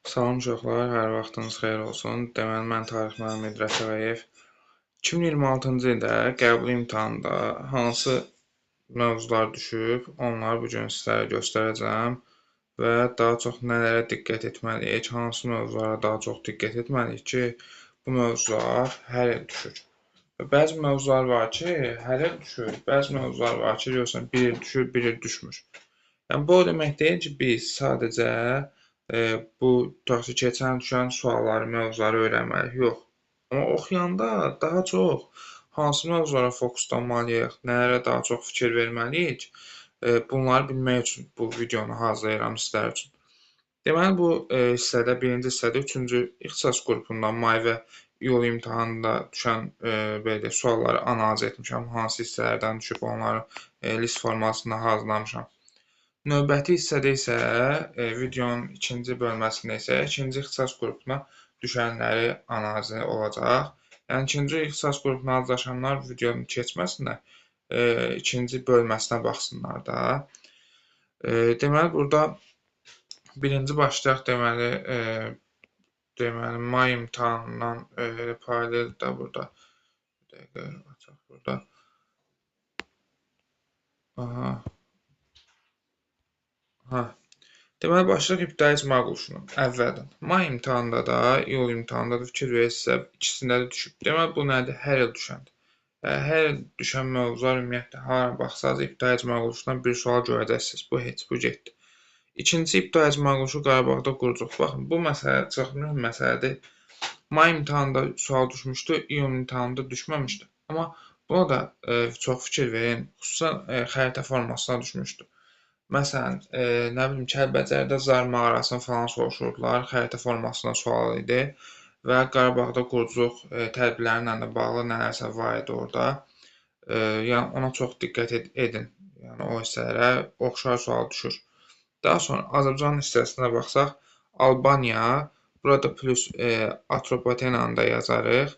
Salam uşaqlar, hər vaxtınız xeyir olsun. Deməli, mən Tarix Məmməd Rəşəvəyev 2026-cı ildə qəbul imtahanında hansı mövzular düşüb, onları bu gün sizlərə göstərəcəm və daha çox nələrə diqqət etməliyik, hansı mövzulara daha çox diqqət etməliyik ki, bu mövzular hər il düşür. Və bəzi mövzular var ki, hər il düşür, bəzi mövzular var ki, görürsən, bir il düşür, bir il düşmür. Yəni bu o demək deyil ki, biz sadəcə bu tutaq ki, keçən düşən sualları, mövzuları öyrənməliyik. Yox. Amma oxuyanda daha çox hansı mövzulara fokuslanmalıyıq, nələrə daha çox fikir verməliyik, bunları bilmək üçün bu videonu hazırlayıram sizlər üçün. Deməli, bu hissədə, birinci hissədə 3-cü ixtisas qrupundan may və iyul imtahanında düşən belə deyək, sualları analiz etmişəm. Hansı hissələrdən düşüb onları list formasında hazırlamışam. Növbəti hissədə isə videonun ikinci bölməsində isə ikinci ixtisas qrupuna düşənləri analizi olacaq. Yəni ikinci ixtisas qrupuna hazırlaşanlar videonun keçməsinlər, ikinci bölməsinə baxsınlar da. Deməli, burada birinci başlayaq deməli may imtahanından paralel də burada. Bir dəqiqə açaq burada. Aha. Deməli, başlayaq ibtidai icma quruluşuna. Əvvəldən. May imtahanında da, iyul imtahanında da fikir verirsinizsə, ikisində də düşüb. Deməli, bu nədir? Hər il düşəndir. Hər il düşən mövzular ümumiyyətlə, hara baxsanız ibtidai icma quruluşundan bir sual görəcəksiniz. Bu heç, bu getdi. İkincisi, ibtidai icma quruluşu Qarabağda qurucuq. Baxın, bu məsələ çox mühüm məsələdir. May imtahanında sual düşmüşdü, iyul imtahanında düşməmişdi. Amma buna da çox fikir verin. Xüsusən xəritə formasına düşmüşdü. Məsələn, nə bilim, Kəlbəcərdə Zar mağarasını falan soruşurdular, xəritə formasında sual idi və Qarabağda quruculuq tədbirləri ilə bağlı nələrsə var idi orada. Yəni ona çox diqqət edin. Yəni o hissələrə oxşar sual düşür. Daha sonra Azərbaycan hissəsinə baxsaq, Albaniya, burada plus Atropatenanı da yazarıq.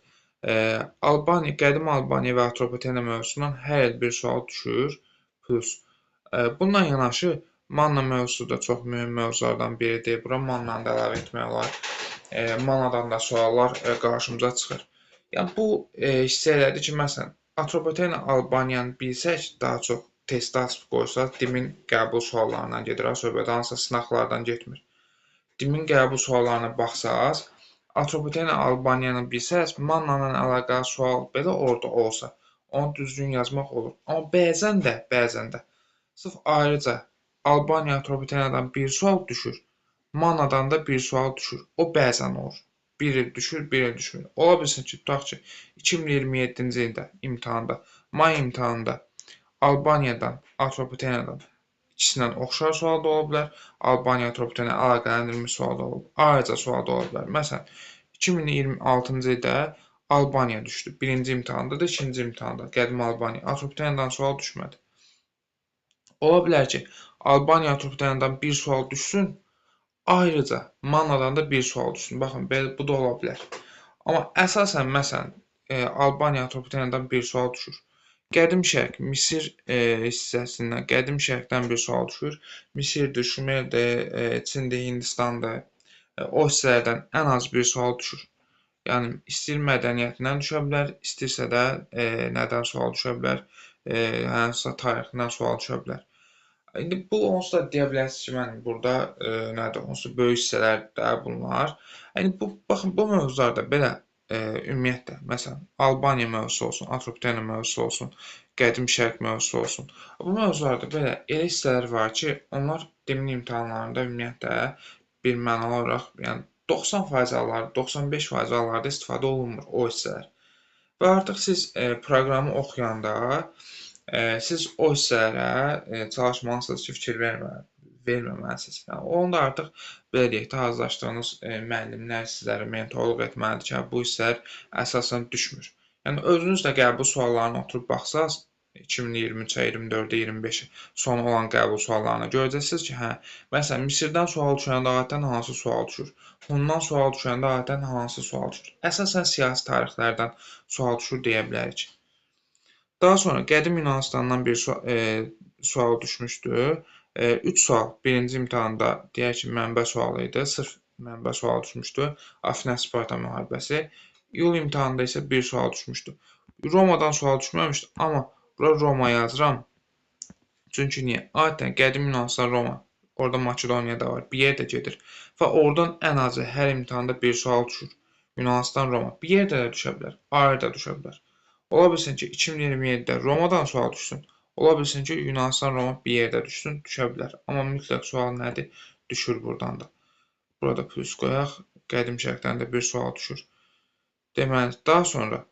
Albaniya, qədim Albaniya və Atropatena mövzusundan hər il bir sual düşür, plus. Bununla yanaşı Manna mövzusu da çox mühüm mövzulardan biridir. Bura Mannanı da əlavə etmək olar. Mannadan da suallar qarşımıza çıxır. Yəni bu hissə elədir ki, məsələn, Atropatena Albaniyanı bilsək, daha çox testdə açıb qoysaq, DİM-in qəbul suallarından gedir, söhbət hansısa sınaqlardan getmir. DİM-in qəbul suallarına baxsaq, Atropatena Albaniyanı bilsəz, Manna ilə əlaqəli sual belə orada olsa, onu düzgün yazmaq olur. Amma bəzən də sırf ayrıca Albaniya Atropatenadan bir sual düşür, Mannadan da bir sual düşür. O bəzən olur. Bir il düşür, bir il düşmür. Ola bilsin ki, tutaq ki, 2027-ci ildə imtahanda, may imtahanında Albaniyadan, Atropatenadan ikisindən oxşar sual da ola bilər. Albaniya Atropatena əlaqələndirilmiş sual da olub. Ayrıca sual da ola bilər. Məsələn, 2026-cı ildə Albaniya düşdü. Birinci imtahanda da, ikinci imtahanda. Qədim Albaniya. Atropatenadan sual düşmədi. Ola bilər ki, Albaniya Atropatenadan bir sual düşsün, ayrıca Mannadan da bir sual düşsün. Baxın, belə bu da ola bilər. Amma əsasən, məsələn, Albaniya Atropatenadan bir sual düşür. Qədim Şərq, Misir hissəsindən, Qədim Şərqdən bir sual düşür. Misirdir, Şumerdir, Çindir, Hindistandır. O hissələrdən ən az bir sual düşür. Yəni, istəyir mədəniyyətindən düşə bilər, istəyirsə də nədən sual düşə bilər, hansısa tarixindən sual düşə bilər. İndi bu onsuz da deyə bilərsiniz ki, mən burada nədir, onsuz böyük hissələr də bunlar. Yəni baxın, bu mövzularda belə ümumiyyətlə, məsələn, Albaniya mövzusu olsun, Atropatena mövzusu olsun, Qədim Şərq mövzusu olsun. Bu mövzularda belə elə hissələr var ki, onlar DİM-in imtahanlarında ümumiyyətlə birmənalı olaraq, yəni 90% hallarda, 95% hallarda istifadə olunmur o hissələr. Və artıq siz proqramı oxuyanda siz o hissələrə çalışmalısınız ki, fikir verməməlisiniz. Yəni, onu da artıq belə deyək də, hazırlaşdığınız müəllimlər sizlərə mentorluq etməlidir ki, bu hissələr əsasən düşmür. Yəni, özünüz də qəbul suallarına oturub baxsaq, 2023-ə, 24-ə, 25-ə son olan qəbul suallarına görəcəksiniz ki, məsələn, Misirdən sual düşəndə adətən hansı sual düşür? Hundan sual düşəndə adətən hansı sual düşür? Əsasən siyasi tarixlərdən sual düşür deyə bilərik. Daha sonra Qədim Yunanistandan bir sual düşmüşdü. 3 sual birinci imtahanda deyək ki, mənbə sualı idi. Sırf mənbə sual düşmüşdü. Afina-Sparta müharibəsi. İyul imtahanında isə bir sual düşmüşdü. Romadan sual düşməmişdi, amma bura Roma yazıram. Çünki niyə? Adətən qədim Yunanıstan Roma, orada Makedoniya da var, bir yerdə gedir və oradan ən azı hər imtahanda bir sual düşür. Yunanistan Roma bir yerdə də düşə bilər, ayrı da düşə bilər. Ola bilsin ki, 2027-də Romadan sual düşsün, ola bilsin ki, Yunanistan Roma bir yerdə düşsün, düşə bilər. Amma mütləq sual nədir? Düşür buradan da. Burada plus qoyaq, qədim şərqdən də bir sual düşür. Deməli, daha sonra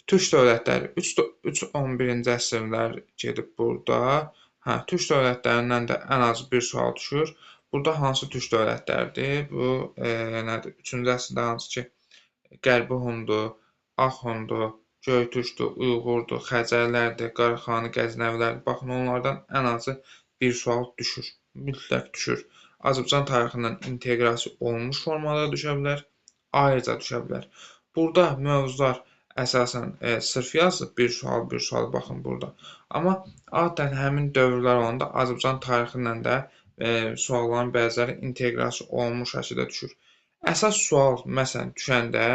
Türk dövlətləri 3-11-ci əsrlər gedib burada. Türk dövlətlərindən də ən az bir sual düşür. Burada hansı türk dövlətləridir? Bu nədir? 3-cü əsrdə hansı ki, Qərbi Hundur, Ağ Hundur, Göytürkdür, Uyğurdur, Xəzərlərdir, Qaraxani, Qəznəvilərdir. Baxın, onlardan ən azı bir sual düşür. Mütləq düşür. Azərbaycan tarixindən inteqrasiya olunmuş formada düşə bilər, ayrıca düşə bilər. Burada mövzular əsasən sırf yazılıb, bir sual baxın burada. Amma adətən həmin dövrlər olanda Azərbaycan tarixindən də sualların bəziləri inteqrasiya olunmuş şəkildə düşür. Əsas sual, məsələn, düşəndə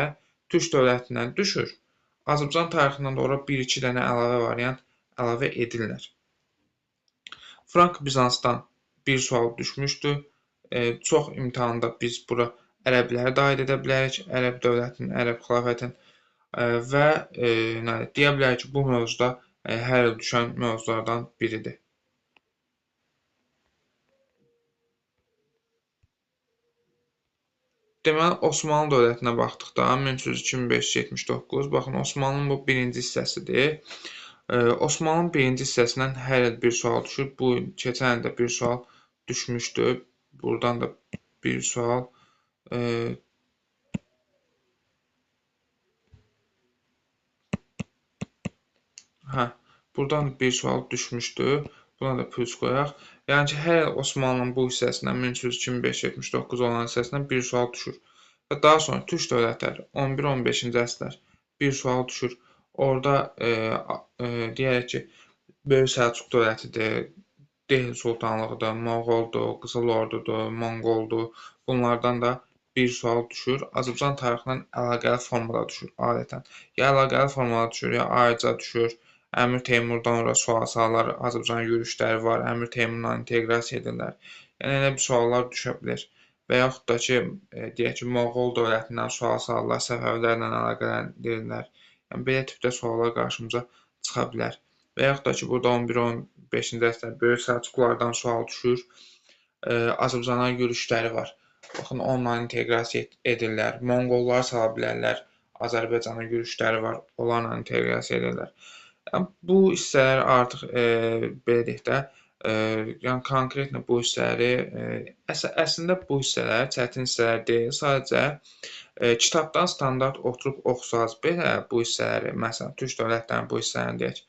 Türk dövlətindən düşür. Azərbaycan tarixindən də ora 1-2 dənə əlavə variant əlavə edirlər. Frank-Bizansdan bir sual düşmüşdü. Çox imtahanda biz bura ərəbləri də aid edə bilərik. Ərəb dövlətinin, ərəb xilafətin və deyə bilərik ki, bu mövzuda hər il düşən mövzulardan biridir. Deməli, Osmanlı dövlətinə baxdıqda 1302-1579, baxın, Osmanlının bu birinci hissəsidir. Osmanlının birinci hissəsindən hər il bir sual düşür. Bu keçən ildə bir sual düşmüşdü. Buradan da bir sual. Buradan bir sual düşmüşdü. Buna da plus qoyaq. Yəni ki, hər il Osmanlının bu hissəsindən 1302-1579 olan hissəsindən bir sual düşür. Və daha sonra türk dövlətləri 11-15-ci əsrlər bir sual düşür. Orada deyərək ki, Böyük Səlcuq dövlətidir, Delhi Sultanlığıdır, Moğoldur, Qızıl Ordudur, Monqoldur. Bunlardan da bir sual düşür. Azərbaycan tarixindən əlaqəli formada düşür adətən. Ya əlaqəli formada düşür, ya ayrıca düşür. Əmir Teymurdan ora sual-sallar, Azərbaycan yürüşləri var, Əmir Teymurla inteqrasiya edirlər. Yəni, elə bir suallar düşə bilir. Və yaxud da ki, deyək ki, Moğol dövlətindən sual-sallar, Səfəvilərlə əlaqələndirirlər. Yəni, belə tipdə suallar qarşımıza çıxa bilər. Və yaxud da ki, burada 11-15-ci əsrlər Böyük Səlcuqlardan sual düşür. Azərbaycana yürüşləri var. Baxın, onunla inteqrasiya edirlər. Monqollar sala bilərlər. Azərbaycana yürüşləri var. Onlarla inteqrasiya edirlər. Bu hissələr artıq belə deyək də, yəni konkretlə bu hissələri, əslində bu hissələr çətin hissələr deyil, sadəcə kitabdan standart oturub oxusaz belə bu hissələri, məsələn, türk dövlətlərinin bu hissələrini deyək,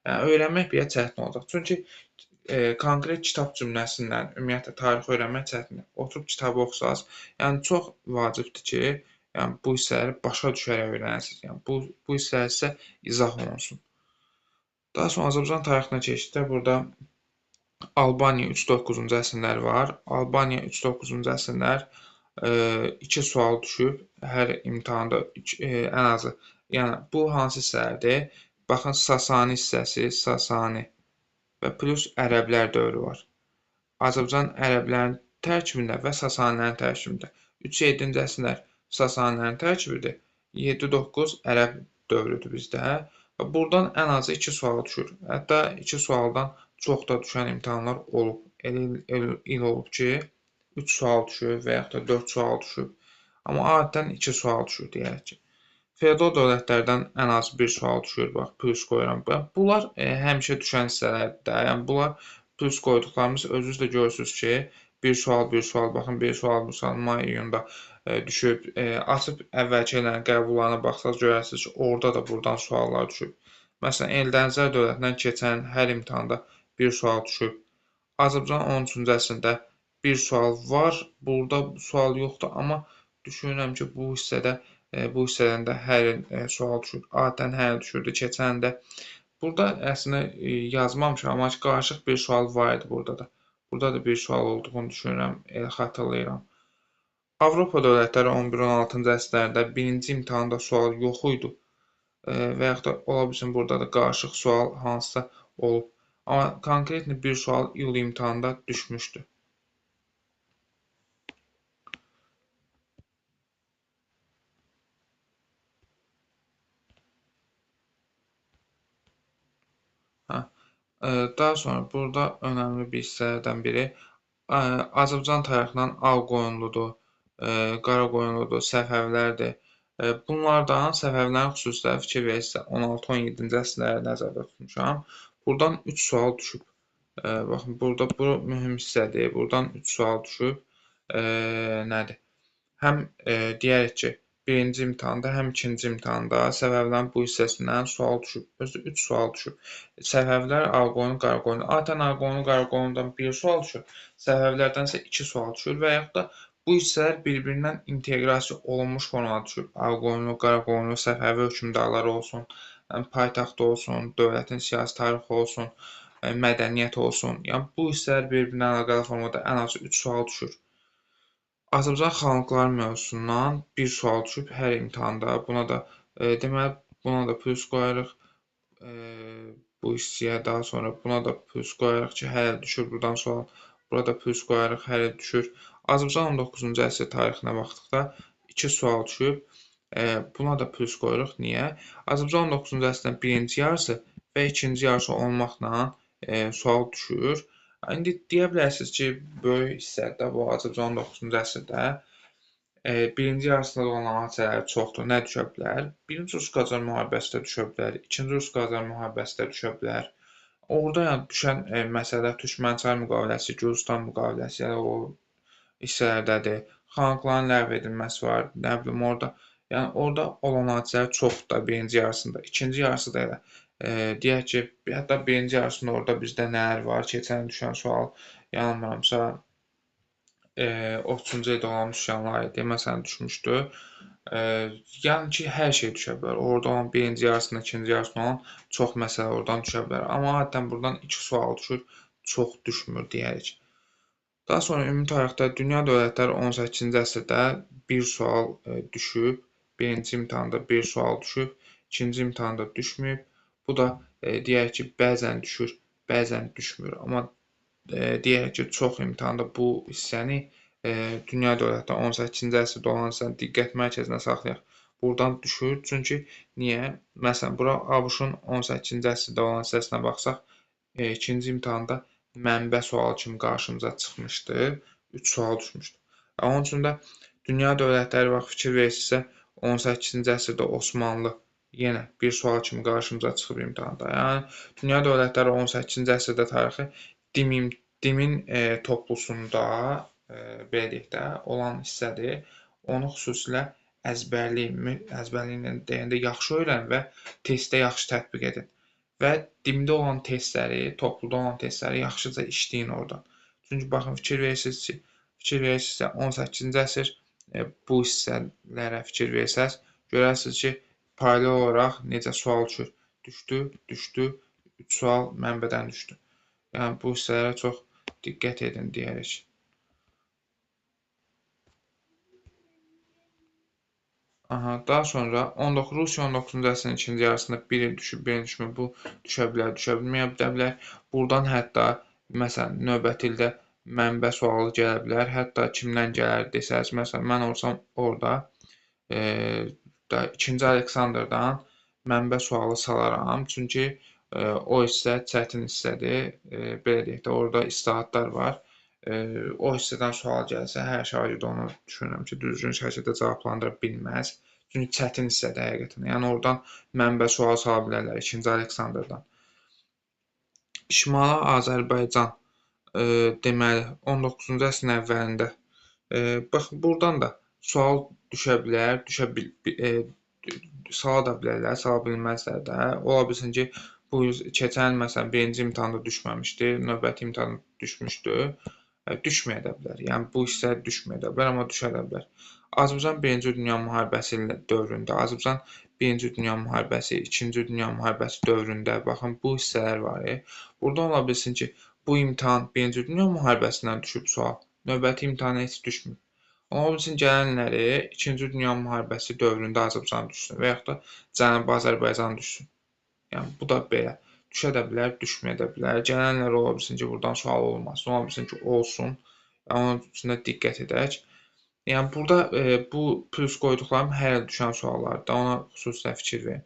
yəni öyrənmək belə çətin olacaq. Çünki konkret kitab cümləsindən ümumiyyətlə tarix öyrənmək çətindir. Oturub kitabı oxusaz, yəni çox vacibdir ki, yəni bu hissələri başa düşərək öyrənəsiniz. Yəni bu hissələr isə izah olunsun. Daha sonra Azərbaycan tarixinə keçdikdə burada Albaniya 3-9-cu əsrlər var. Albaniya 3-9-cu əsrlər 2 sual düşüb hər imtahanda ən azı. Yəni bu hansı hissələrdir? Baxın, Sasani hissəsi, Sasani və plus ərəblər dövrü var. Azərbaycan ərəblərin tərkibində və Sasanilərin tərkibində. 3-7-ci əsrlər Sasanilərin tərkibidir. 7-9 ərəb dövrüdür bizdə. Buradan ən azı 2 sual düşür. Hətta 2 sualdan çox da düşən imtahanlar olub. Elə il olub ki, 3 sual düşür və yaxud da 4 sual düşür. Amma adətən 2 sual düşür deyək ki. Feodal dövlətlərdən ən az 1 sual düşür. Bax, plus qoyuram. Bunlar həmişə düşən hissələrdir. Yəni bunlar plus qoyduqlarımız özünüz də görürsünüz ki, bir sual, baxın, bir sual, may-iyunda düşüb, açıb əvvəlki illərin qəbullarına baxsaq görərsiniz ki, orada da buradan suallar düşüb. Məsələn, Eldənizlər dövlətindən keçən hər imtahanda bir sual düşüb. Azərbaycan 13-cü əsrdə bir sual var, burada sual yoxdur, amma düşünürəm ki, bu hissədən də hər il sual düşür. Adətən hər il düşürdü, keçən də. Burada əslində yazmamışam, amma qarışıq bir sual var idi burada da. Burada da bir sual olduğunu düşünürəm, xatırlayıram. Avropa dövlətləri 11-16-cı əsrlərdə birinci imtahanda sual yox idi. Və yaxud da ola bilsin burada da qarışıq sual hansısa olub. Amma konkretli bir sual iyul imtahanda düşmüşdü. Hə. Daha sonra burada önəmli bir hissələrdən biri Azərbaycan tarixindən Ağqoyunludur, Qaraqoyunludur, Səfəvilərdir. Bunlardan Səfəvilərin xüsusiləri fikir verirsə 16-17-ci əsrləri nəzərdə tutmuşam. Buradan 3 sual düşüb. Baxın, burada bu mühüm hissədir. Buradan 3 sual düşüb. Nədir? Həm deyərik ki, birinci imtahanda, həm ikinci imtahanda Səfəvilərin bu hissəsindən sual düşüb. Özü 3 sual düşüb. Səfəvilər Ağqoyun, Qaraqoyun. Adətən Ağqoyun, Qaraqoyundan 1 sual düşür. Səfəvilərdən isə 2 sual düşür və yaxud da bu hissələr bir-birindən inteqrasiya olunmuş formada düşür. Ağqoyunlu, Qaraqoyunlu, Səfəvi hökmdarları olsun, paytaxt olsun, dövlətin siyasi tarixi olsun, mədəniyyət olsun. Yəni bu hissələr bir-birinə əlaqəli formada ən azı 3 sual düşür. Azərbaycan xanlıqları mövzusundan bir sual düşüb hər imtahanda. Buna da deməli buna da plus qoyarıq. Bu hissəyə daha sonra buna da plus qoyarıq ki, hər il düşür buradan sual. Burada plus qoyarıq, hər il düşür. Azərbaycan 19-cu əsr tarixinə baxdıqda 2 sual düşüb. Buna da plus qoyuruq. Niyə? Azərbaycan 19-cu əsrin birinci yarısı və ikinci yarısı olmaqla sual düşür. İndi deyə bilərsiniz ki, böyük hissədə bu Azərbaycan 19-cu əsrdə birinci yarısında olan hadisələr çoxdur. Nə düşə bilər? Birinci Rus-Qacar müharibəsi də düşə bilər. İkinci Rus-Qacar müharibəsi də düşə bilər. Orada yəni düşən məsələ Türkmənçay müqaviləsi, Gürcüstan müqaviləsi, yəni o hissələrdədir. Xanlıqların ləğv edilməsi var. Nə bilim orada. Yəni orada olan hadisələr çoxdur da birinci yarısında. İkinci yarısı da elə. Deyək ki, hətta birinci yarısında orada bizdə nələr var? Keçən düşən sual yanılmıramsa 30-cu ildə olan üsyanlar idi. Məsələn düşmüşdü. Yəni ki, hər şey düşə bilər. Orada olan birinci yarısında, ikinci yarısında olan çox məsələ oradan düşə bilər. Amma adətən buradan 2 sual düşür, çox düşmür deyərik. Daha sonra ümumi tarixdə dünya dövlətləri 18-ci əsrdə bir sual düşüb. Birinci imtahanda bir sual düşüb, ikinci imtahanda düşməyib. Bu da deyək ki, bəzən düşür, bəzən düşmür. Amma deyək ki, çox imtahanda bu hissəni dünya dövlətləri 18-ci əsrdə olan hissəni diqqət mərkəzinə saxlayaq. Buradan düşür. Çünki niyə? Məsələn, bura ABŞ-ın 18-ci əsrdə olan hissəsinə baxsaq, ikinci imtahanda mənbə sualı kimi qarşımıza çıxmışdı. 3 sual düşmüşdü. Onun üçün də dünya dövlətləri vaxt fikir verirsinizsə 18-ci əsrdə Osmanlı yenə bir sual kimi qarşımıza çıxıb imtahanda. Yəni dünya dövlətləri 18-ci əsrdə tarixi dimin toplusunda belə deyək də olan hissədir. Onu xüsusilə əzbərliyinə deyəndə yaxşı öyrənin və testdə yaxşı tətbiq edin. Və dimdə olan testləri, topluda olan testləri yaxşıca işləyin oradan. Çünki baxın, fikir verirsinizsə 18-ci əsr bu hissələrə fikir versəz, görərsiniz ki, paralel olaraq necə sual düşür. Düşdü, 3 sual mənbədən düşdü. Yəni bu hissələrə çox diqqət edin deyərik. Daha sonra Rusiya 19-cu əsrin ikinci yarısında bir il düşüb, bir il düşmür. Bu düşə bilər, düşə bilməyə bilər. Buradan hətta məsələn növbəti ildə mənbə sualı gələ bilər. Hətta kimdən gələr desəz, məsələn mən olsam orada 2-ci Aleksandrdan mənbə sualı salaram. Çünki o hissə çətin hissədir. Belə deyək də, orada islahatlar var. O hissədən sual gəlsə, hər şagird onu düşünürəm ki, düzgün şəkildə cavablandıra bilməz. Çünki çətin hissədir həqiqətən. Yəni oradan mənbə sual sala bilərlər 2-ci Aleksandrdan. Şimali Azərbaycan deməli 19-cu əsrin əvvəlində baxın, buradan da sual düşə bilər, sala da bilərlər, sala bilməzlər də. Ola bilsin ki, bu keçən məsələn birinci imtahanda düşməmişdi, növbəti imtahanda düşmüşdü. Düşməyə də bilər. Yəni bu hissə düşməyə də bilər, amma düşə də bilər. Azərbaycan 1-ci Dünya müharibəsi dövründə, Azərbaycan 1-ci Dünya müharibəsi, 2-ci Dünya müharibəsi dövründə baxın bu hissələr var. Burada ola bilsin ki, bu imtahan 1-ci Dünya müharibəsindən düşüb sual, növbəti imtahana heç düşmür. Ola bilsin gələn illəri 2-ci Dünya müharibəsi dövründə Azərbaycan düşsün və yaxud da Cənubi Azərbaycan düşsün. Yəni bu da belə. Düşə də bilər, düşməyə də bilər. Gələn illər ola bilsin ki, buradan sual olmasın, ola bilsin ki, olsun. Onun üçün də diqqət edək. Yəni burada bu plus qoyduqlarım hər il düşən suallardır. Ona xüsusilə fikir verin.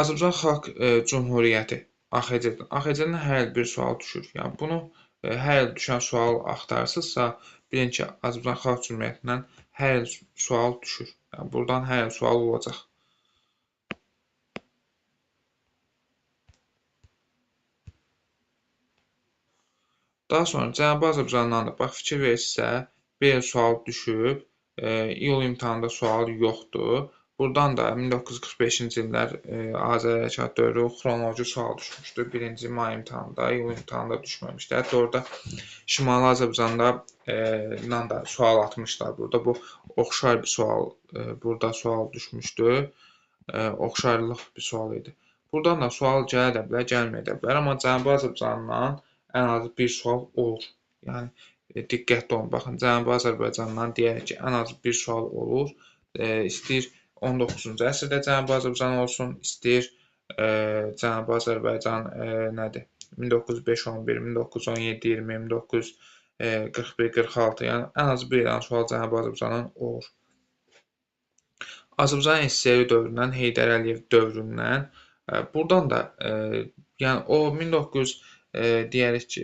Azərbaycan Xalq Cümhuriyyəti AXC-dən hər il bir sual düşür. Yəni bunu hər il düşən sual axtarırsınızsa, bilin ki, Azərbaycan Xalq Cümhuriyyətindən hər il sual düşür. Yəni buradan hər il sual olacaq. Daha sonra Cənubi Azərbaycandan da bax fikir verirsinizsə, bir il sual düşüb, iyul imtahanında sual yoxdur. Buradan da 1945-ci illər Azəri Hərəkat dövrü xronoloji sual düşmüşdü. 1-ci may imtahanında, iyul imtahanında düşməmişdi. Hətta orada Şimali Azərbaycanda da sual atmışlar. Burada bu oxşar bir sual, burada sual düşmüşdü. Oxşarlıq bir sual idi. Buradan da sual gələ də bilər, gəlməyə də bilər. Amma Cənubi Azərbaycandan ən azı bir sual olur. Yəni diqqətli olun. Baxın, Cənubi Azərbaycandan deyək ki, ən azı bir sual olur. İstəyir 19-cu əsrdə Cənubi Azərbaycan olsun, istəyir Cənubi Azərbaycan nədir? 1905-11, 1917-20, 1941-46, yəni ən az bir dənə sual Cənubi Azərbaycandan olur. Azərbaycan SSR dövründən, Heydər Əliyev dövründən, buradan da yəni o 1900 deyərik ki,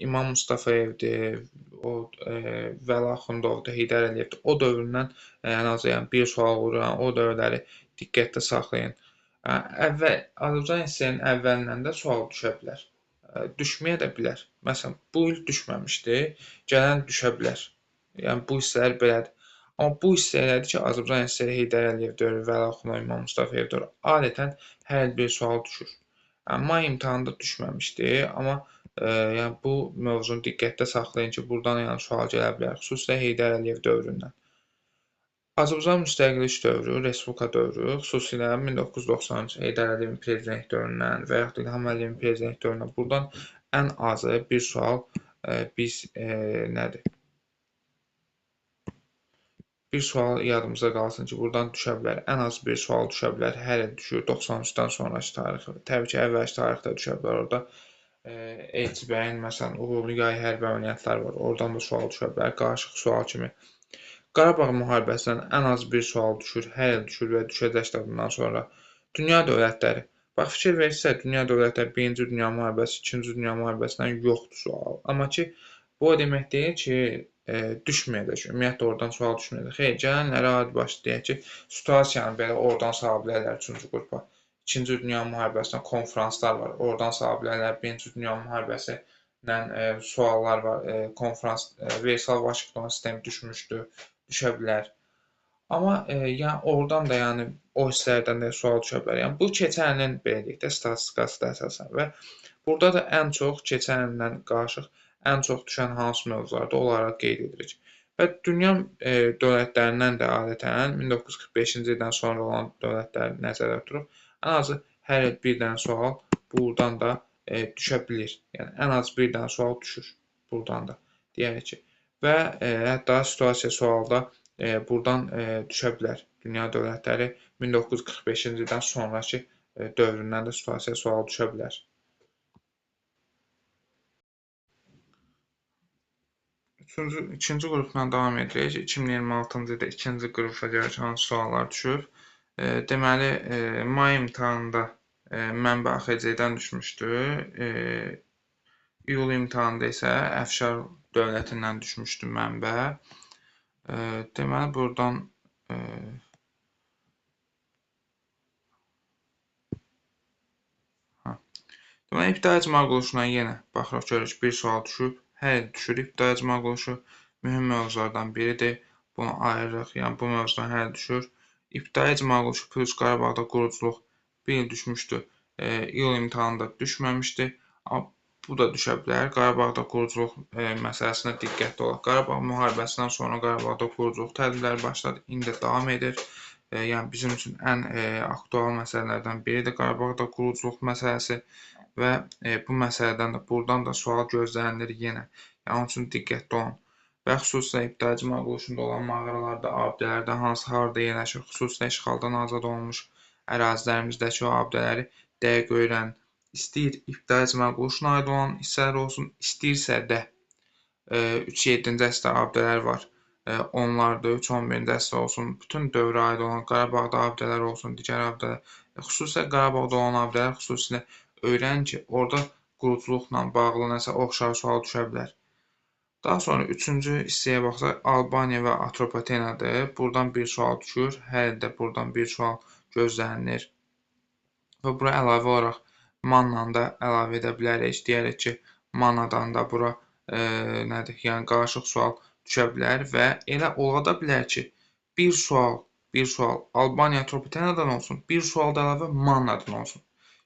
İmam Mustafayevdir, o Vəli Axundovdur, Heydər Əliyevdir. O dövründən ən azı yəni bir sual olur. Yəni, o dövrləri diqqətdə saxlayın. Azərbaycan SSR-nin əvvəlindən də sual düşə bilər. Düşməyə də bilər. Məsələn, bu il düşməmişdi, gələn düşə bilər. Yəni bu hissələr belədir. Amma bu hissələrdir ki, Azərbaycan SSR, Heydər Əliyev dövrü, Vəli Axundov, İmam Mustafayev dövrü adətən hər il bir sual düşür. Yəni, may imtahanında düşməmişdi, amma yəni, bu mövzunu diqqətdə saxlayın ki, buradan yəni, sual gələ bilər, xüsusilə Heydər Əliyev dövründən. Azərbaycan müstəqillik dövrü, Respublika dövrü, xüsusilə 1993 Heydər Əliyevin prezident dövründən və yaxud da İlham Əliyevin prezident dövründən buradan ən azı bir sual biz nədir? Bir sual yadımızda qalsın ki, buradan düşə bilər. Ən az bir sual düşə bilər. Hər il düşür 93-dən sonraki tarixdə. Təbii ki, əvvəlki tarixdə düşə bilər. Orada Elçibəyin, məsələn, uğurlu yay hərbi əməliyyatları var. Oradan da sual düşə bilər. Qarışıq sual kimi. Qarabağ müharibəsindən ən az bir sual düşür. Hər il düşür və düşəcək də bundan sonra. Dünya dövlətləri. Bax, fikir verirsə, dünya dövlətləri 1-ci Dünya müharibəsi, 2-ci Dünya müharibəsindən yoxdur sual. Amma ki, bu o demək deyil ki, düşməyəcək, ümumiyyətlə oradan sual düşməyəcək. Xeyr, gələnlərə adi başlı deyək ki, situasiyanı belə oradan sala bilərlər 3-cü qrupa. 2-ci Dünya müharibəsindən konfranslar var, oradan sala bilərlər. 1-ci Dünya müharibəsindən suallar var, konfrans, Versal-Vaşinqton sistemi düşmüşdü, düşə bilər. Amma yəni oradan da yəni o hisslərdən də sual düşə bilər. Yəni bu keçən ilin belə deyək də statistikası da əsasən və burada da ən çox keçən ildən qarışıq ən çox düşən hansı mövzularda onları qeyd edirik. Və dünya dövlətlərindən də adətən 1945-ci ildən sonra olan dövlətləri nəzərdə tuturuq. Ən azı hər il bir dənə sual buradan da düşə bilir. Yəni ən az bir dənə sual düşür buradan da deyək ki. Və hətta situasiya sualda buradan düşə bilər. Dünya dövlətləri 1945-ci ildən sonraki dövründən də situasiya sual düşə bilər. İkinci qrupla davam edirik. 2026-cı ildə ikinci qrupa görə hansı suallar düşür? Deməli, may imtahanında mənbə AXC-dən düşmüşdü. İyul imtahanında isə Əfşar dövlətindən düşmüşdü mənbə. Deməli, buradan deməli, ibtidai icma quruluşuna yenə baxırıq, görürük bir sual düşüb. Hər il düşür ibtidai icma quruluşu. Mühüm mövzulardan biridir. Bunu ayırırıq. Yəni, bu mövzudan hər il düşür. İbtidai icma quruluşu plus Qarabağda quruculuq bir il düşmüşdü. İyul imtahanında düşməmişdi. Bu da düşə bilər. Qarabağda quruculuq məsələsinə diqqətli olaq. Qarabağ müharibəsindən sonra Qarabağda quruculuq tədbirləri başladı. İndi də davam edir. Yəni bizim üçün ən aktual məsələlərdən biridir Qarabağda quruculuq məsələsi və bu məsələdən də buradan da sual gözlənilir yenə. Yəni onun üçün diqqətli olun. və xüsusilə ibtidai quruluşunda olan mağaralarda, abidələrdə harda yerləşir, xüsusilə işğaldan azad olunmuş ərazilərimizdəki o abidələri dəqiq öyrənin. İstəyir ibtidai quruluşuna aid olan hissələr olsun, istəyirsə də 3-7-ci əsrdə abidələr var. Onlarda 3-11-ci əsr olsun, bütün dövrə aid olan Qarabağda abidələr olsun, digər abidələr. Xüsusilə Qarabağda olan abidələr xüsusilə öyrənin ki, orada quruculuqla bağlı nəsə oxşar sual düşə bilər. Daha sonra 3-cü hissəyə baxsaq, Albaniya və Atropatenadır. Buradan bir sual düşür, hər ildə buradan bir sual gözlənilir. Və bura əlavə olaraq Mannanı da əlavə edə bilərik. Deyərik ki, Mannadan da bura nədir? Yəni qarışıq sual düşə bilər və elə ola da bilər ki, bir sual Albaniya Atropatenadan olsun, bir sual da əlavə Mannadan olsun.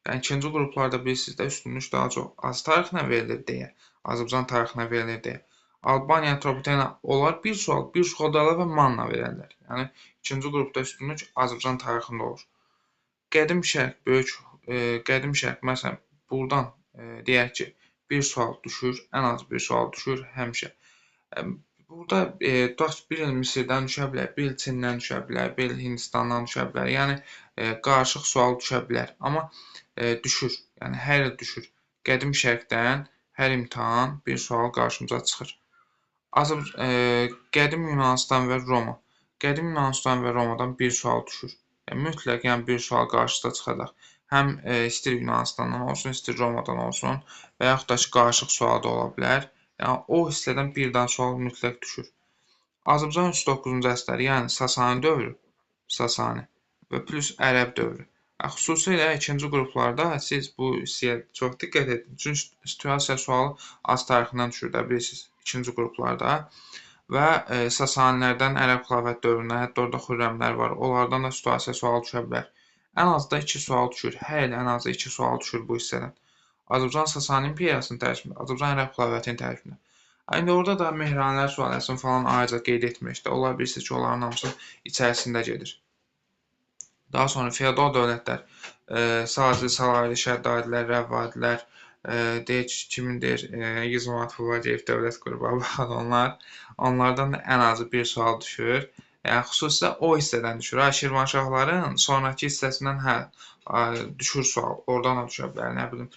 Yəni ikinci qruplarda bilirsiniz də üstünlük daha çox az tarixinə verilir deyə, Azərbaycan tarixinə verilir deyə. Albaniya Atropatena olar bir sual da əlavə Manna verərlər. Yəni ikinci qrupda üstünlük Azərbaycan tarixində olur. Qədim şərq məsələn buradan deyək ki, bir sual düşür, ən az bir sual düşür həmişə. Burada tutaq ki, bir il Misirdən düşə bilər, bir il Çindən düşə bilər, bir il Hindistandan düşə bilər. Yəni qarışıq sual düşə bilər, amma düşür. Yəni hər il düşür. Qədim şərqdən hər imtahan bir sual qarşımıza çıxır. Qədim Yunanıstan və Roma. Qədim Yunanıstan və Romadan bir sual düşür. Mütləq yəni bir sual qarşısına çıxacaq. Həm istir Yunanıstandan olsun, istir Romadan olsun və yaxud da ki, qarışıq sual da ola bilər. Yəni o hissədən bir dənə sual mütləq düşür. Azərbaycan 3-9-cu əsrləri, yəni Sasani dövrü, Sasani və plus Ərəb dövrü. Xüsusilə ikinci qruplarda siz bu hissəyə çox diqqət edin. Çünki situasiya sualı az tarixindən düşür də bilirsiniz ikinci qruplarda və Sasanilərdən Ərəb xilafət dövrünə, hətta orada Xürrəmlər var. Onlardan da situasiya sualı düşə bilər. Ən az da 2 sual düşür. Hər il ən az 2 sual düşür bu hissədən. Azərbaycan Sasani imperiyasının tərkibində, Azərbaycan Ərəb xilafətinin tərkibində. İndi orada da Mehranilər sülaləsini falan ayrıca qeyd etməkdə. Onlar bilirsiniz ki, onların hamısı içərisində gedir. Daha sonra feodal dövlətlər, Sazili, Salahili, Şəddadilər, Rəvvadilər, deyək ki, kimin deyir, Yezmat Fuvaciyev dövlət qrubu var onlar. Onlardan da ən azı bir sual düşür. Yəni xüsusilə o hissədən düşür. Şirvanşahların sonrakı hissəsindən düşür sual. Oradan da düşə bilər. Nə bilim,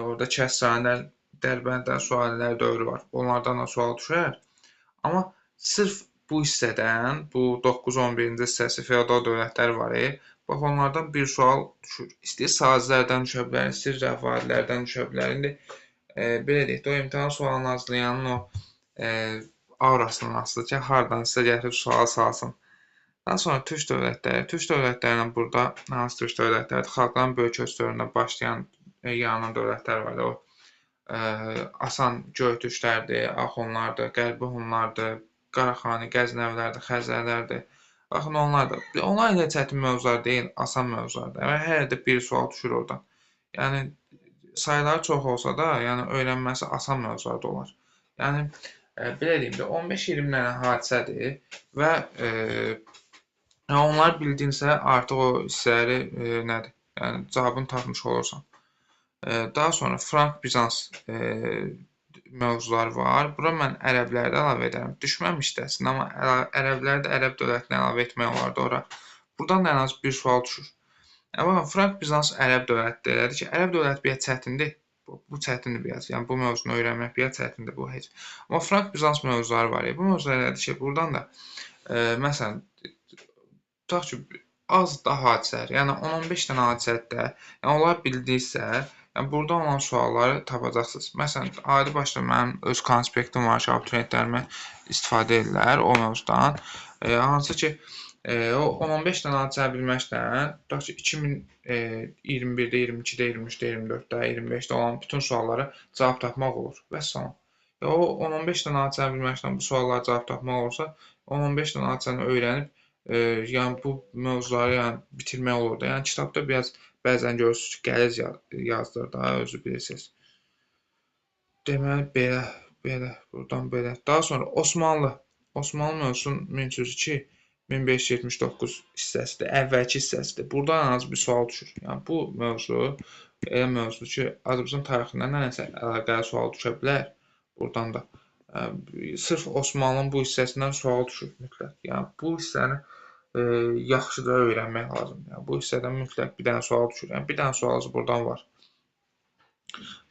orada Kəsranilər, Dərbəndlər, Sualilər dövrü var. Onlardan da sual düşər. Amma sırf bu hissədən, bu 9-11-ci hissəsi feodal dövlətlər var. Bax, onlardan bir sual düşür. İstəyir Sazilərdən düşə bilər, istəyir Rəvvadilərdən düşə bilər. İndi belə deyək də, o imtahan sualını hazırlayanın o aurasından asılıdır ki, haradan sizə gətirib sual salsın. Daha sonra Türk dövlətləri. Türk dövlətlərinə burada hansı Türk dövlətləri? Xalqların böyük öz dövründə başlayan yaranan dövlətlər var. O Asan Göytürklərdir, Axunlardır, Qərbi Hunlardır, Qaraxani, Qəznəvlərdir, Xəzərlərdir. Baxın, onlardır. Onlar elə çətin mövzular deyil, asan mövzulardır. Və hər ildə bir sual düşür oradan. Yəni sayıları çox olsa da, yəni öyrənməsi asan mövzular da olar. Yəni belə deyim də 15-20 dənə hadisədir və onlar bildinsə artıq o hissələri nədir? Yəni cavabını tapmış olursan. Daha sonra Frank-Bizans mövzuları var. Bura mən ərəbləri də əlavə edərəm. Düşməmişdi əslində, amma ərəbləri də ərəb dövlətinə əlavə etmək olardı ora. Buradan da ən az bir sual düşür. Baxın, Frank-Bizans ərəb dövlətidir. Elədir ki, ərəb dövləti biraz çətindir. Bu çətindir biraz. Yəni bu mövzunu öyrənmək biraz çətindir bu heç. Amma Frank-Bizans mövzuları var. Bu mövzular elədir ki, buradan da məsələn tutaq ki, az da hadisələr, yəni 10-15 dənə hadisədə, yəni onlar bildiysə, yəni burada olan sualları tapacaqsınız. Məsələn, adi başda mənim öz konspektim var ki, abituriyentlərimə istifadə edirlər o mövzudan. Hansı ki, o 10-15 dənə hadisə bilməkdən, tutaq ki, 2021-də, 22-də, 23-də, 24-də, 25-də olan bütün suallara cavab tapmaq olur. Vəssalam. O 10-15 dənə hadisə bilməkdən bu suallara cavab tapmaq olursa, 10-15 dənə hadisəni öyrənib, yəni bu mövzuları bitirmək olur da. Yəni kitabda biraz bəzən görürsünüz ki, qəliz yazdır da, özü bilirsiniz. Deməli, belə, buradan belə. Daha sonra Osmanlı mövzusunun 1302-1579 hissəsidir, əvvəlki hissəsidir. Buradan ən az bir sual düşür. Yəni bu mövzu elə mövzudur ki, Azərbaycan tarixindən nəsə əlaqəli sual düşə bilər. Buradan da Sırf Osmanlının bu hissəsindən sual düşür mütləq. Yəni bu hissəni yaxşı da öyrənmək lazımdır. Yəni bu hissədən mütləq bir dənə sual düşür. Yəni bir dənə sualımız buradan var.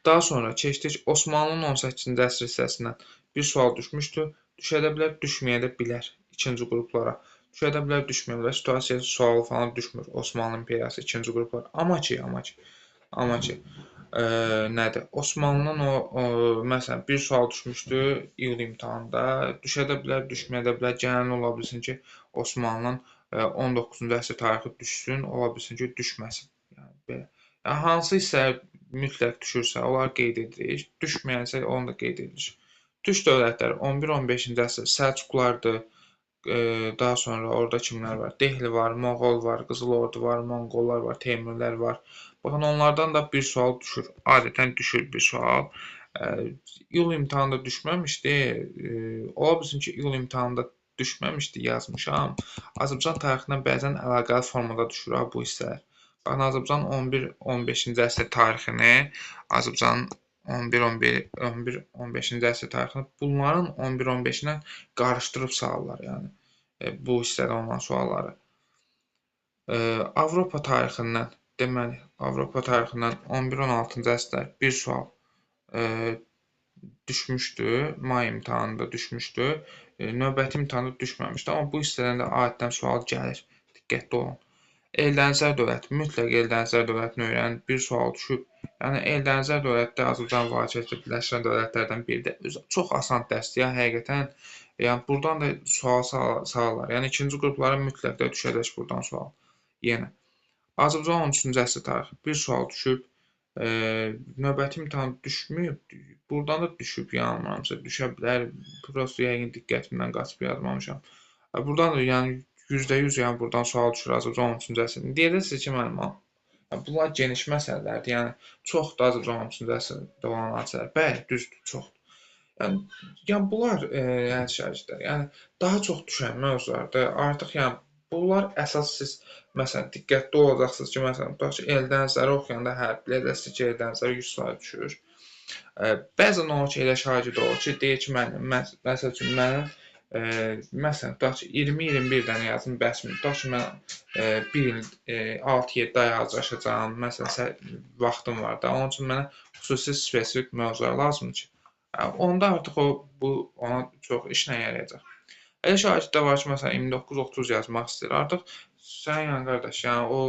Daha sonra keçdik Osmanlının 18-ci əsr hissəsindən bir sual düşmüşdü. Düşə də bilər, düşməyə də bilər ikinci qruplara. Düşə də bilər, düşməyə bilər. Situasiya sualı falan düşmür Osmanlı imperiyası ikinci qruplara. Amma ki, nədir? Osmanlının məsələn bir sual düşmüşdü iyul imtahanında. Düşə də bilər, düşməyə də bilər. Gələn ola bilsin ki, Osmanlının 19-cu əsr tarixi düşsün, ola bilsin ki, düşməsin. Yəni belə. Yəni hansı hissələr mütləq düşürsə, onlar qeyd edirik. Düşməyənsə onu da qeyd edirik. Türk dövlətləri 11-15-ci əsr Səlcuqlardır. Daha sonra orada kimlər var? Dehli var, Moğol var, Qızıl Ordu var, Monqollar var, Teymurlər var. Baxın, onlardan da bir sual düşür. Adətən düşür bir sual. İyul imtahanında düşməmişdi. Ola bilsin ki, iyul imtahanında düşməmişdi, yazmışam. Azərbaycan tarixindən bəzən əlaqəli formada düşür bu hissələr. Baxın, Azərbaycan 11-15-ci əsr tarixini, Azərbaycanın 11-15-ci əsr tarixini bunların 11-15-ilə qarışdırıb salırlar, yəni bu hissədə olan sualları. Avropa tarixindən, deməli, Avropa tarixindən 11-16-cı əsrlər bir sual düşmüşdü, may imtahanında düşmüşdü, növbəti imtahanda düşməmişdi, amma bu hissədən də adətən sual gəlir, diqqətli olun. Eldənizlər dövləti, mütləq Eldənizlər dövlətini öyrənin, bir sual düşüb. Yəni Eldənizlər dövləti də Azərbaycan vahid birləşən dövlətlərdən biridir. Çox asan dərsdir, yəni həqiqətən. Yəni buradan da sual salırlar. Yəni ikinci qruplara mütləq də düşəcək buradan sual. Yenə. Azərbaycan 13-cü əsr tarixi bir sual düşüb. Növbəti imtahan düşməyib. Buradan da düşüb, yanılmıramsa düşə bilər. Prosto yəqin diqqətimdən qaçıb yazmamışam. Buradan da yəni %100 yəni buradan sual düşür Azərbaycan 13-cü əsrdə. Deyəcəksiniz ki, müəllim, bunlar geniş məsələlərdir. Yəni çoxdur Azərbaycan 13-cü əsrdə olan hadisələr. Bəli, düzdür, çoxdur. Yəni bunlar yəni şərtlər, yəni daha çox düşən mövzulardır. Artıq yəni bunlar əsas siz məsələn diqqətli olacaqsınız ki, məsələn tutaq ki, Eldənizləri oxuyanda biləcəksiniz ki, Eldənizlər 100% düşür. Bəzən olur ki, elə şagird olur ki, deyir ki, məsəl üçün mənim məsələn, tutaq ki, 20-21 dənə yazım bəsmir. Tutaq ki, mən bir il 6-7 ay hazırlaşacağam, məsələn, vaxtım var da, onun üçün mənə xüsusi spesifik mövzular lazımdır ki, onda artıq bu ona çox işlə yarayacaq. Elə şagirddə var ki, məsələn, 29-30 yazmaq istəyir. Artıq sən, yəni qardaş, yəni o,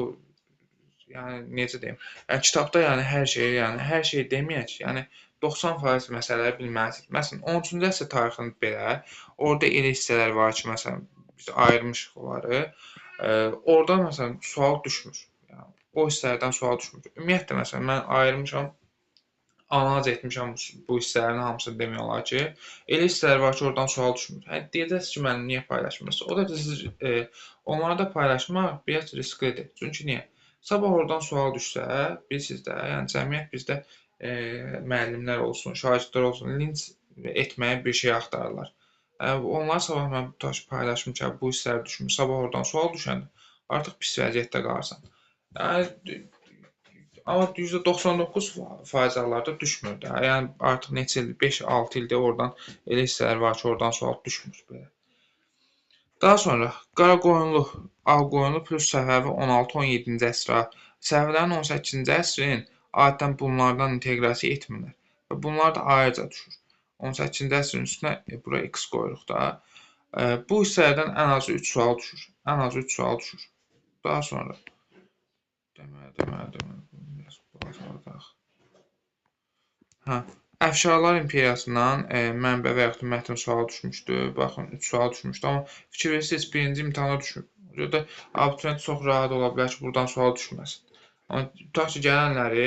yəni necə deyim, yəni kitabda yəni hər şey deməyək, yəni 90% məsələləri bilməlisiniz. Məsələn, 13-cü əsr tarixində belə, orada elə hissələr var ki, məsələn, biz ayırmışıq onları. Orada məsələn sual düşmür. Yəni o hissələrdən sual düşmür. Ümumiyyətlə məsələn mən ayırmışam, analiz etmişəm bu hissələrin hamısını demək olar ki, elə hissələr var ki, oradan sual düşmür. Hə, deyəcəksiniz ki, mənim niyə paylaşmırsınız? O da siz onları da paylaşmaq biraz risklidir. Çünki niyə? Sabah oradan sual düşsə, bilirsiniz də, yəni cəmiyyət bizdə müəllimlər olsun, şagirdlər olsun, linç etməyə bir şey axtarırlar. Onlar sabah mən tutaq ki, paylaşım ki, bu hissələr düşmür, sabah oradan sual düşəndə artıq pis vəziyyətdə qalırsan. Yəni, amma %99% hallarda düşmür də. Yəni artıq neçə ildir, 5-6 ildir oradan elə hissələr var ki, oradan sual düşmür belə. Daha sonra Qaraqoyunlu, Ağqoyunlu plus Səfəvi 16-17-ci əsrə, Səfəvilərin 18-ci əsrin adətən bunlardan inteqrasiya etmirlər və bunlar da ayrıca düşür. 18-ci əsrin üstünə bura x qoyuruq da. Bu hissələrdən ən azı 3 sual düşür. Ən azı 3 sual düşür. Daha sonra Əfşarlar imperiyasından mənbə və yaxud da mətn sual düşmüşdü. Baxın, 3 sual düşmüşdü, amma fikir verirsiniz, birinci imtahana düşmür. O da abituriyent çox rahat ola bilər ki, buradan sual düşməsin. Amma tutaq ki, gələnləri,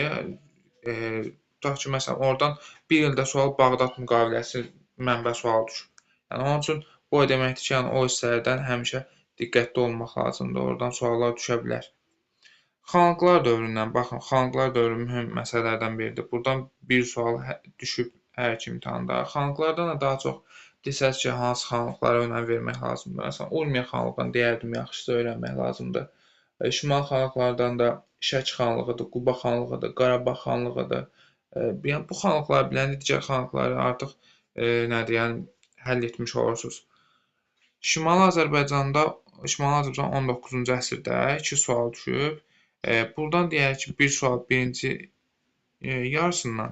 tutaq ki, məsələn, oradan bir ildə sual Bağdad müqaviləsi mənbə sual düşür. Yəni, onun üçün bu o deməkdir ki, yəni, o hissələrdən həmişə diqqətli olmaq lazımdır. Oradan suallar düşə bilər. Xanlıqlar dövründən, baxın, Xanlıqlar dövrü mühüm məsələlərdən biridir. Buradan bir sual düşüb hər iki imtahanda. Xanlıqlardan da daha çox desəz ki, hansı xanlıqlara önəm vermək lazımdır. Məsələn, Urmiya xanlığını deyərdim, yaxşıca öyrənmək lazımdır. Şimal xanlıqlardan da Şəki xanlığıdır, Quba xanlığıdır, Qarabağ xanlığıdır. Yəni, bu xanlıqları biləndə digər xanlıqları artıq nədir, yəni həll etmiş olursunuz. Şimali Azərbaycan 19-cu əsrdə 2 sual düşüb. Buradan deyək ki, bir sual birinci yarısından,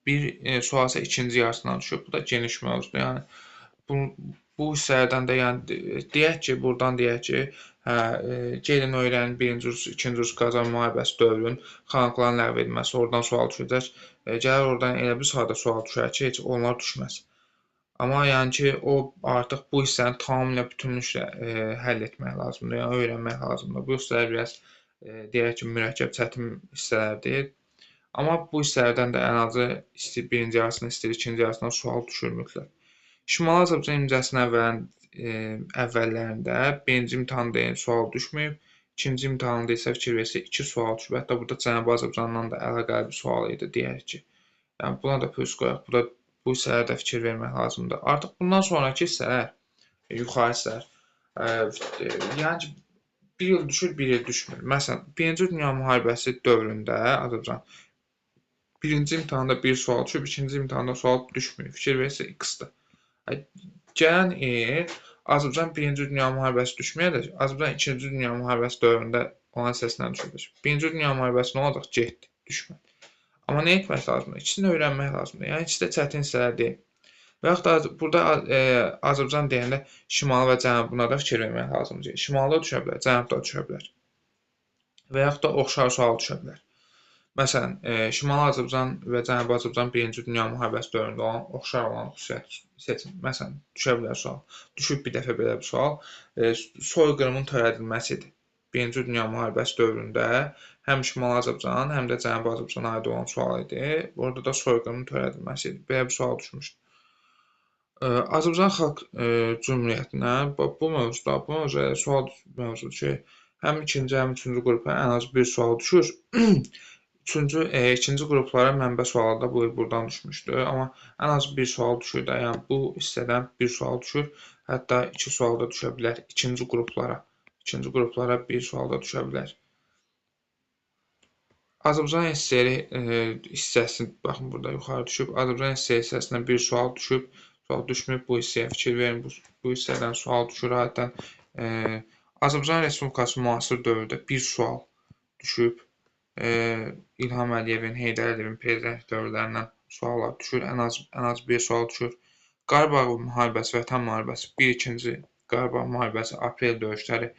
bir sual isə ikinci yarısından düşüb. Bu da geniş mövzudur. Yəni bu hissələrdən də yəni deyək ki, buradan deyək ki, gəlin öyrənin birinci Rus, ikinci Rus Qacar müharibəsi dövrün xanlıqların ləğv edilməsi, oradan sual düşəcək. Gəlir oradan elə bir sayda sual düşər ki, heç onlar düşməz. Amma yəni ki, o artıq bu hissəni tamamilə bütünlüklə həll etmək lazımdır, yəni öyrənmək lazımdır. Bu hissələr biraz deyək ki, mürəkkəb, çətin hissələrdir. Amma bu hissələrdən də ən azı birinci yarısından istəyir, ikinci yarısından sual düşür mütləq. Şimali Azərbaycan imzasının əvvəllərində birinci imtahanda sual düşməyib, ikinci imtahanda isə fikir versək 2 sual düşüb. Hətta burada Cənubi Azərbaycandan da əlaqəli bir sual idi, deyək ki. Yəni buna da plus qoyaq. Bu hissələrə də fikir vermək lazımdır. Artıq bundan sonraki hissələr, yuxarı hissələr, yəni ki, bir il düşür, bir il düşmür. Məsələn, Birinci Dünya müharibəsi dövründə Azərbaycan birinci imtahanda bir sual düşüb, ikinci imtahanda sual düşmür. Fikir versək X-dir. Gələn il Azərbaycan Birinci Dünya müharibəsi düşməyəcək. Azərbaycan İkinci Dünya müharibəsi dövründə olan hissəsindən düşəcək. Birinci Dünya müharibəsi nə olacaq? Getdi, düşmədi. Amma nə etmək lazımdır? İkisini öyrənmək lazımdır. Yəni ikisi də çətin hissələr deyil. Və yaxud da burada Azərbaycan deyəndə şimalı və cənubuna da fikir vermək lazımdır. Şimalda düşə bilər, cənubda düşə bilər. Və yaxud da oxşar sual düşə bilər. Məsələn, Şimali Azərbaycan və Cənubi Azərbaycan Birinci Dünya müharibəsi dövründə olan oxşar olan xüsusiyyət seçin. Məsələn, düşə bilər sual. Düşüb bir dəfə belə bir sual. Soyqırımın törədilməsidir. Birinci Dünya müharibəsi dövründə həm Şimali Azərbaycan, həm də Cənubi Azərbaycana aid olan sual idi. Orada da soyqırımın törədilməsidir. Belə bir sual düşmüşdü. Azərbaycan Xalq Cümhuriyyətinə bu mövzuda sual mövzudur ki, həm ikinci, həm üçüncü qrupa ən az bir sual düşür. İkinci qruplara mənbə sualı da buradan düşmüşdü. Amma ən az bir sual düşür də. Yəni bu hissədən bir sual düşür. Hətta 2 sual da düşə bilər ikinci qruplara. İkinci qruplara bir sual da düşə bilər. Azərbaycan SSR hissəsi, baxın burada yuxarı düşüb. Azərbaycan SSR hissəsindən bir sual düşüb. Sual düşməyib, bu hissəyə fikir verin. Bu hissədən sual düşür. Adətən Azərbaycan Respublikası müasir dövrdə bir sual düşüb. İlham Əliyevin, Heydər Əliyevin prezident dövrlərindən suallar düşür. Ən az bir sual düşür. Qarabağ müharibəsi, Vətən müharibəsi, 1-2-ci Qarabağ müharibəsi, aprel döyüşləri.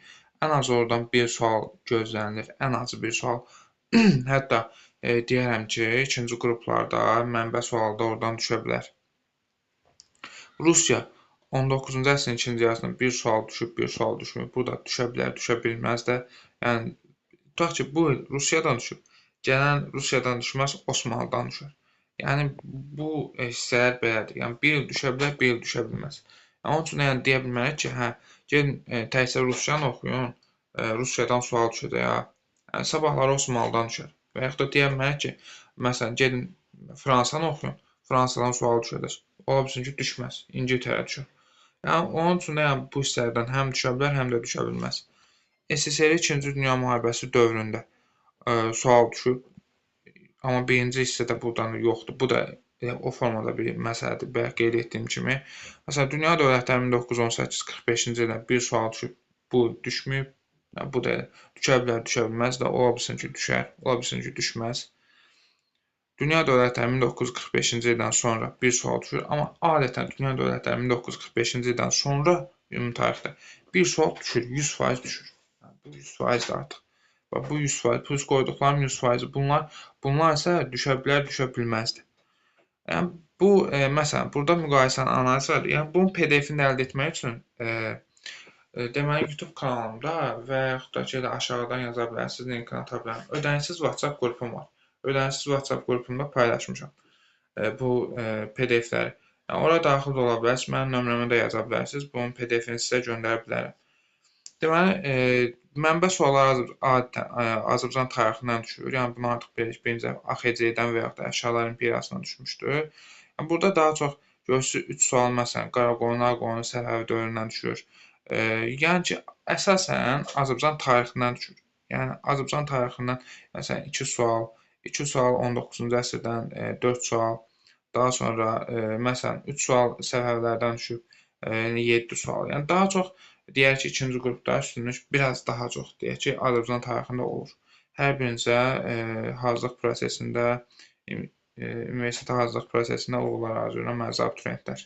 Ən az oradan bir sual gözlənilir. Ən azı bir sual. Hətta deyərəm ki, ikinci qruplarda mənbə sualı da oradan düşə bilər. Rusiya 19-cu əsrin ikinci yarısında bir sual düşüb, bir sual düşmür. Bu da düşə bilər, düşə bilməz də. Yəni tutaq ki, bu il Rusiyadan düşüb. Gələn Rusiyadan düşməz, Osmanlıdan düşər. Yəni bu hissələr belədir. Yəni bir il düşə bilər, bir il düşə bilməz. Yəni onun üçün yəni deyə bilmərik ki, hə, gəlin təkcə Rusiyanı oxuyun, Rusiyadan sual düşəcək, ha. Yəni sabahları Osmanlıdan düşər. Və yaxud da deyə bilmərik ki, məsələn, gəlin Fransanı oxuyun, Fransadan sual düşəcək. Ola bilsin ki, düşməz, İngiltərə düşər. Yəni onun üçün də yəni bu hissələrdən həm düşə bilər, həm də düşə bilməz. SSR 2-ci Dünya müharibəsi dövründə sual düşüb, amma birinci hissədə buradan yoxdur. Bu da o formada bir məsələdir, bayaq qeyd etdiyim kimi. Məsələn, dünya dövlətləri 1918-45-ci ildə bir sual düşüb, bu düşməyib. Bu da düşə bilər, düşə bilməz də, ola bilsin ki, düşər, ola bilsin ki, düşməz. Dünya dövlətləri 1945-ci ildən sonra bir sual düşür, amma adətən dünya dövlətləri 1945-ci ildən sonra ümumi tarixdə bir sual düşür, 100% düşür. Bu 100%dir artıq. Və bu 100%, plus qoyduqlarım 100%. Bunlar isə düşə bilər, düşə bilməzdir. Yəni bu, məsələn, burada müqayisənin analizi var. Yəni bunun PDF-ini əldə etmək üçün deməli YouTube kanalımda və yaxud da ki, aşağıdan yaza bilərsiniz, linkini ata bilərəm. Ödənişsiz WhatsApp qrupum var. Ödənişsiz WhatsApp qrupumda paylaşmışam bu PDF-ləri. Yəni ora daxil ola bilərsiniz, mənim nömrəmə də yaza bilərsiniz. Bunun PDF-ini sizə göndərə bilərəm. Deməli, mənbə sualları adətən Azərbaycan tarixindən düşür. Yəni bunu artıq birinci AXC-dən və yaxud da Əşyalar İmperiyasından düşmüşdür. Yəni burada daha çox görürsünüz 3 sual məsələn Qaraqoyun, Ağqoyun, Səfəvi dövründən düşür. Yəni ki, əsasən Azərbaycan tarixindən düşür. Yəni Azərbaycan tarixindən məsələn 2 sual 19-cu əsrdən 4 sual, Daha sonra məsələn 3 sual səfərlərdən düşüb 7 sual. Yəni daha çox deyək ki, ikinci qrupda üstünlük biraz daha çox deyək ki, Azərbaycan tarixində olur. Hər birinizə hazırlıq prosesində universitet hazırlıq prosesində uğurlar arzulayıram, mənim abituriyentlər.